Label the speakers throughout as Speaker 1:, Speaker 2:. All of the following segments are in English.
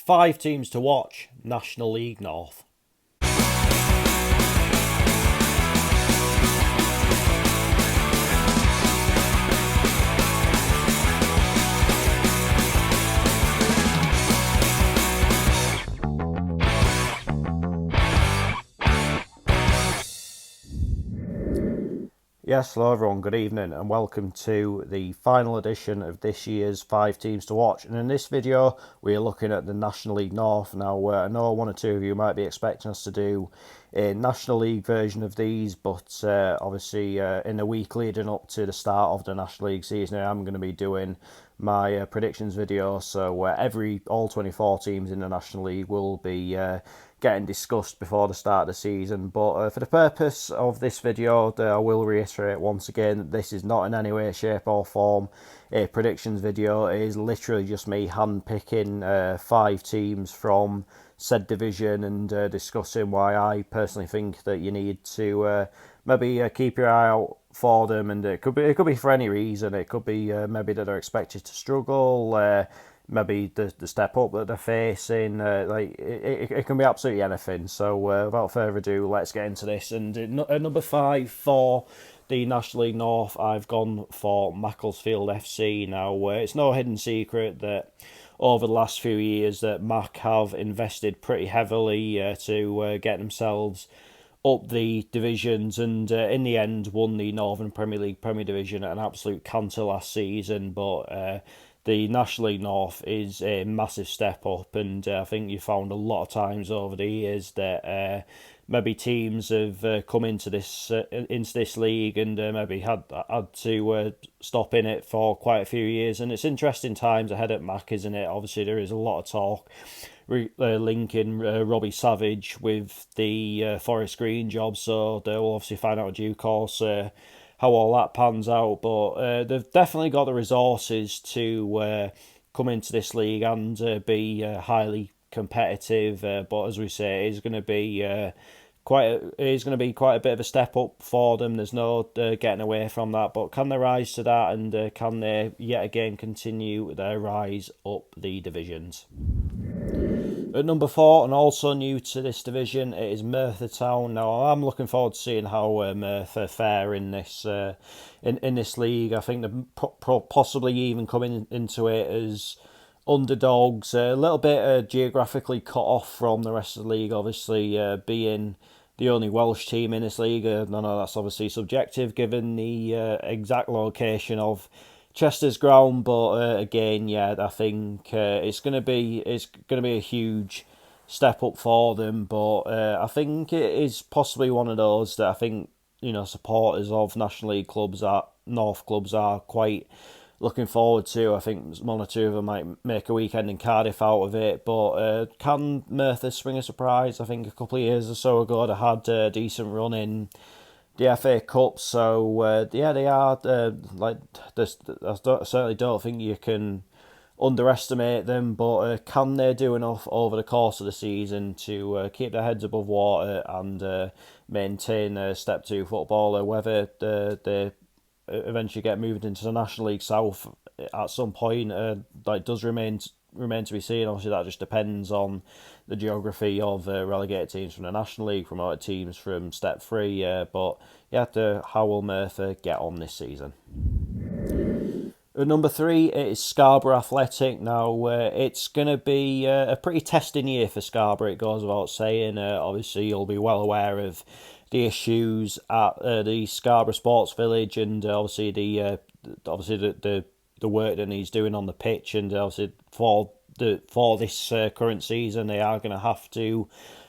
Speaker 1: 5 teams to watch, National League North. Yes, hello everyone, good evening and welcome to the final edition of this year's 5 teams to watch. And in this video we are looking at the National League North. Now I know one or two of you might be expecting us to do a National League version of these, but obviously in the week leading up to the start of the National League season I'm going to be doing my predictions video, so all 24 teams in the National League will be getting discussed before the start of the season. But for the purpose of this video, I will reiterate once again that this is not in any way, shape or form a predictions video. It is literally just me hand-picking 5 teams from said division and discussing why I personally think that you need to maybe keep your eye out for them. And it could be for any reason. It could be maybe that they're expected to struggle, maybe the step up that they're facing. It can be absolutely anything. So without further ado, let's get into this. And at number 5 for the National League North, I've gone for Macclesfield FC. Now it's no hidden secret that over the last few years that Mac have invested pretty heavily to get themselves up the divisions, and in the end won the Northern Premier League Premier Division at an absolute canter last season. But the National League North is a massive step up, and I think you found a lot of times over the years that maybe teams have come into this league and maybe had to stop in it for quite a few years. And it's interesting times ahead at Mac, isn't it? Obviously there is a lot of talk linking Robbie Savage with the Forest Green job, so they'll obviously find out in due course how all that pans out. But they've definitely got the resources to come into this league and be highly competitive. But as we say, it's going to be quite a bit of a step up for them. There's no getting away from that. But can they rise to that, and can they yet again continue their rise up the divisions? At number 4, and also new to this division, it is Merthyr Town. Now I'm looking forward to seeing how Merthyr fare in this in this league. I think they're possibly even coming into it as underdogs, a little bit geographically cut off from the rest of the league, obviously being the only Welsh team in this league. I know that's obviously subjective given the exact location of Chester's ground, but again, yeah, I think it's gonna be a huge step up for them. But I think it is possibly one of those that I think supporters of National League clubs, North clubs, are quite looking forward to. I think one or two of them might make a weekend in Cardiff out of it. But can Merthyr swing a surprise? I think a couple of years or so ago they had a decent run in the FA Cup, so they are I certainly don't think you can underestimate them. But can they do enough over the course of the season to keep their heads above water and maintain Step 2 football, or whether they eventually get moved into the National League South at some point does remain to be seen. Obviously that just depends on the geography of relegated teams from the National League, promoted teams from Step 3, but how will Merthyr get on this season? At number 3, it is Scarborough Athletic. Now it's going to be a pretty testing year for Scarborough, it goes without saying. Obviously you'll be well aware of the issues at the Scarborough Sports Village, and obviously the work that he's doing on the pitch, and obviously for this current season they are going to have to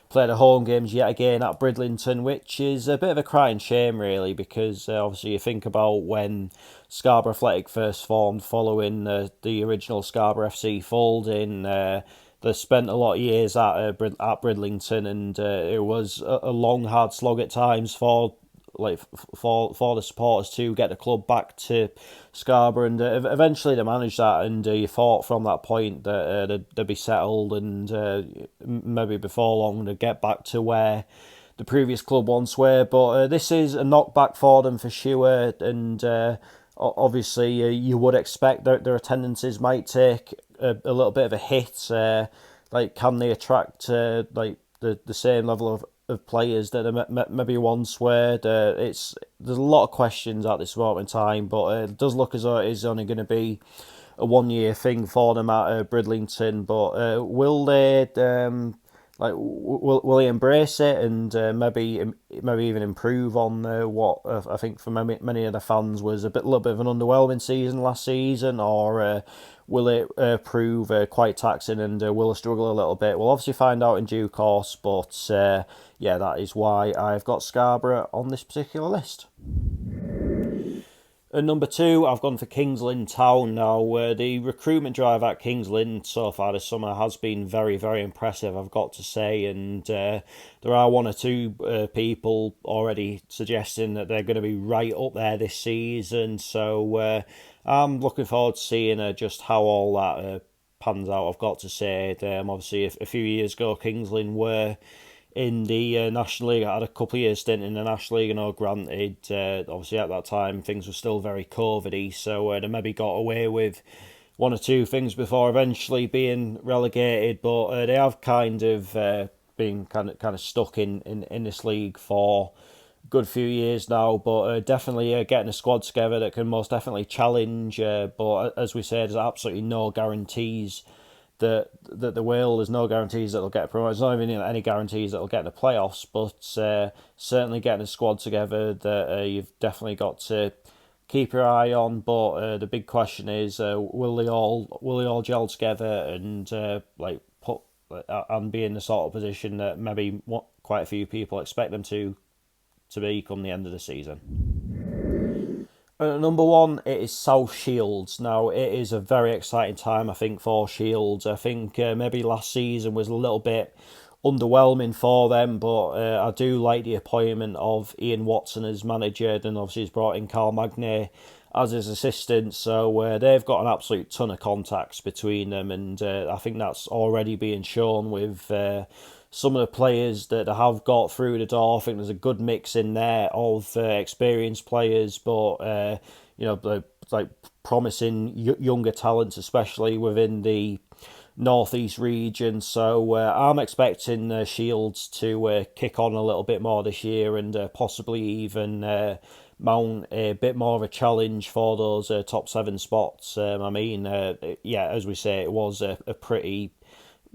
Speaker 1: play the home games yet again at Bridlington, which is a bit of a crying shame really, because obviously you think about when Scarborough Athletic first formed following the original Scarborough FC folding. They spent a lot of years at Bridlington, and it was a long, hard slog at times for the supporters to get the club back to Scarborough, and eventually they managed that, and you thought from that point that they'd be settled, and maybe before long they'd get back to where the previous club once were. But this is a knockback for them for sure, and obviously you would expect that their attendances might take a little bit of a hit. like, can they attract like the same level of players that they maybe once were? There's a lot of questions at this moment in time, but it does look as though it is only going to be a 1 year thing for them at Bridlington. But will they will he embrace it and maybe even improve on what I think for many of the fans was a little bit of an underwhelming season last season, or will it prove quite taxing and will it struggle a little bit? We'll obviously find out in due course, but yeah, that is why I've got Scarborough on this particular list. At number 2, I've gone for Kings Lynn Town. Now, the recruitment drive at Kings Lynn so far this summer has been very, very impressive, I've got to say. And there are one or two people already suggesting that they're going to be right up there this season. So I'm looking forward to seeing just how all that pans out, I've got to say. Obviously, a few years ago, Kings Lynn were in the National League. I had a couple of years stint in the National League, and granted, obviously at that time things were still very COVID-y, so they maybe got away with one or two things before eventually being relegated. But they have kind of been kind of stuck in this league for a good few years now. But definitely getting a squad together that can most definitely challenge. But as we said, there's absolutely no guarantees that the will. There's no guarantees that they'll get promoted. There's not even any guarantees that they'll get in the playoffs. But certainly getting a squad together that you've definitely got to keep your eye on. But the big question is, will they all gel together and and be in the sort of position that maybe quite a few people expect them to be come the end of the season. Number 1, it is South Shields. Now, it is a very exciting time, I think, for Shields. I think maybe last season was a little bit underwhelming for them, but I do like the appointment of Ian Watson as manager, and obviously he's brought in Carl Magne as his assistant, so they've got an absolute ton of contacts between them, and I think that's already being shown with some of the players that they have got through the door. I think there's a good mix in there of experienced players, but like promising younger talents, especially within the northeast region. So I'm expecting Shields to kick on a little bit more this year and possibly even mount a bit more of a challenge for those top 7 spots. As we say, it was a pretty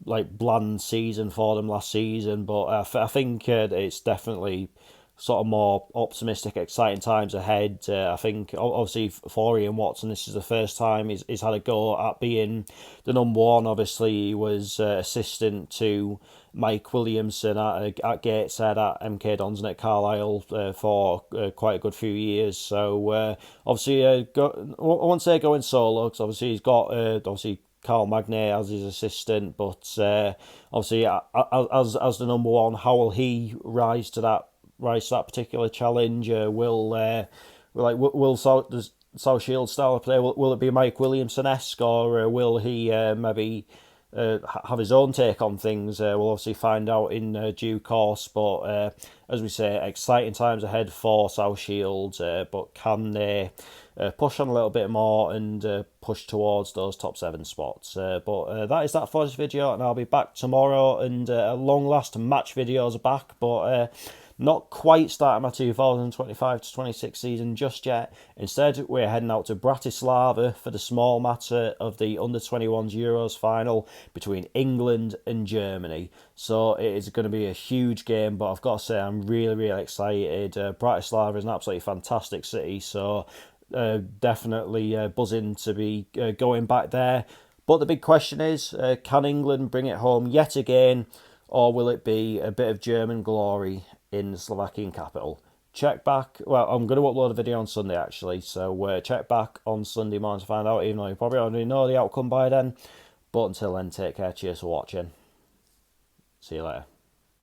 Speaker 1: bland season for them last season, but I think it's definitely sort of more optimistic, exciting times ahead. I think obviously for Ian Watson, this is the first time he's had a go at being the number 1. Obviously, he was assistant to Mike Williamson at Gateshead, at MK Dons, and at Carlisle for quite a good few years. So obviously, I won't say going solo, because obviously he's got Carl Magne as his assistant, but obviously as the number 1, how will he rise to that particular challenge? Will South Shield style of play, will it be Mike Williamson-esque, or will he maybe have his own take on things? We'll obviously find out in due course, but as we say, exciting times ahead for South Shield, but can they push on a little bit more and push towards those top 7 spots? But that is that for this video, and I'll be back tomorrow, and at long last match videos are back, but not quite starting my 2025-26 season just yet. Instead, we're heading out to Bratislava for the small matter of the Under-21s Euros final between England and Germany. So it is going to be a huge game, but I've got to say I'm really, really excited. Bratislava is an absolutely fantastic city, so definitely buzzing to be going back there. But the big question is, can England bring it home yet again, or will it be a bit of German glory in the Slovakian capital? Check back. Well, I'm going to upload a video on Sunday, actually, so check back on Sunday morning to find out, even though you probably already know the outcome by then. But until then, take care. Cheers for watching. See you later.